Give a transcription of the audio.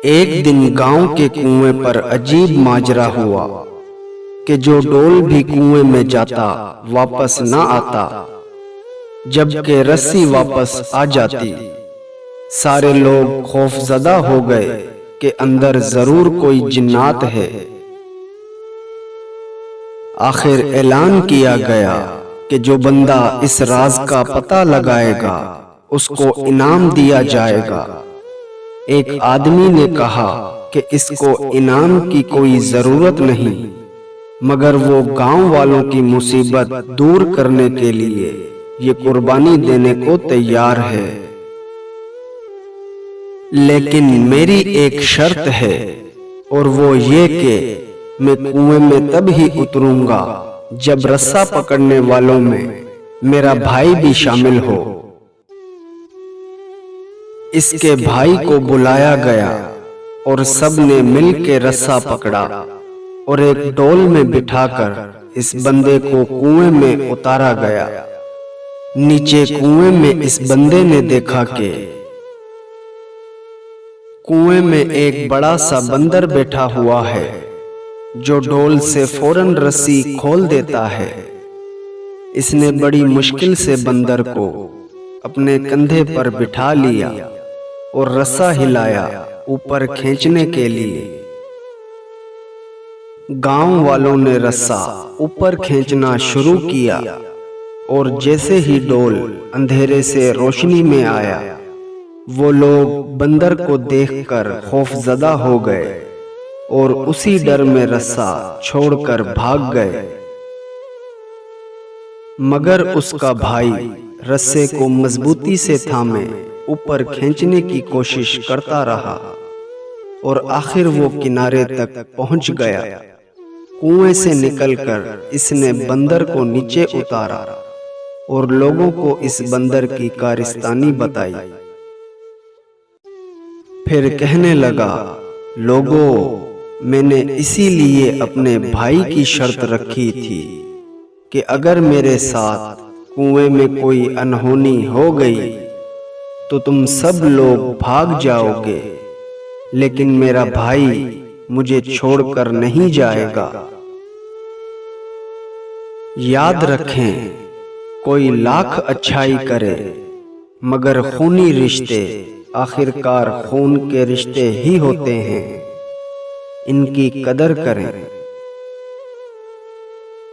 ایک دن گاؤں کے کنویں پر عجیب ماجرا ہوا کہ جو ڈول بھی کنویں میں جاتا واپس نہ آتا، جبکہ رسی واپس آ جاتی۔ سارے لوگ خوف زدہ ہو گئے کہ اندر ضرور کوئی جنات ہے۔ آخر اعلان کیا گیا کہ جو بندہ اس راز کا پتہ لگائے گا اس کو انعام دیا جائے گا۔ ایک آدمی نے کہا کہ اس کو انعام کی کوئی ضرورت نہیں، مگر وہ گاؤں والوں کی مصیبت دور کرنے کے لیے یہ قربانی دینے کو تیار ہے۔ لیکن میری ایک شرط ہے، اور وہ یہ کہ میں کنویں میں تب ہی اتروں گا جب رسا پکڑنے والوں میں میرا بھائی بھی شامل ہو۔ اس کے بھائی کو بلایا گیا اور سب نے مل کے رسا پکڑا اور ایک ڈول میں بٹھا کر اس بندے کو کنویں میں اتارا گیا۔ نیچے کنویں میں اس بندے نے دیکھا کہ کنویں میں ایک بڑا سا بندر بیٹھا ہوا ہے جو ڈول سے فوراً رسی کھول دیتا ہے۔ اس نے بڑی مشکل سے بندر کو اپنے کندھے پر بٹھا لیا اور رسا ہلایا اوپر کھینچنے کے لیے۔ گاؤں والوں نے رسا اوپر کھینچنا شروع کیا اور جیسے ہی ڈول اندھیرے سے روشنی میں آیا، وہ لوگ بندر کو دیکھ کر خوف زدہ ہو گئے اور اسی ڈر میں رسا چھوڑ کر بھاگ گئے۔ مگر اس کا بھائی رسے کو مضبوطی سے تھامے اوپر کھینچنے کی کوشش کرتا رہا اور آخر وہ کنارے تک پہنچ گیا۔ کنویں سے نکل کر اس نے بندر کو نیچے اتارا اور لوگوں کو اس بندر کی کارستانی بتائی۔ پھر کہنے لگا، لوگوں، میں نے اسی لیے اپنے بھائی کی شرط رکھی تھی کہ اگر میرے ساتھ کنویں میں کوئی انہونی ہو گئی تو تم سب لوگ بھاگ جاؤ گے، لیکن میرا بھائی مجھے چھوڑ کر نہیں جائے گا۔ یاد رکھیں، کوئی لاکھ اچھائی کرے مگر خونی رشتے آخرکار خون کے رشتے ہی ہوتے ہیں، ان کی قدر کریں۔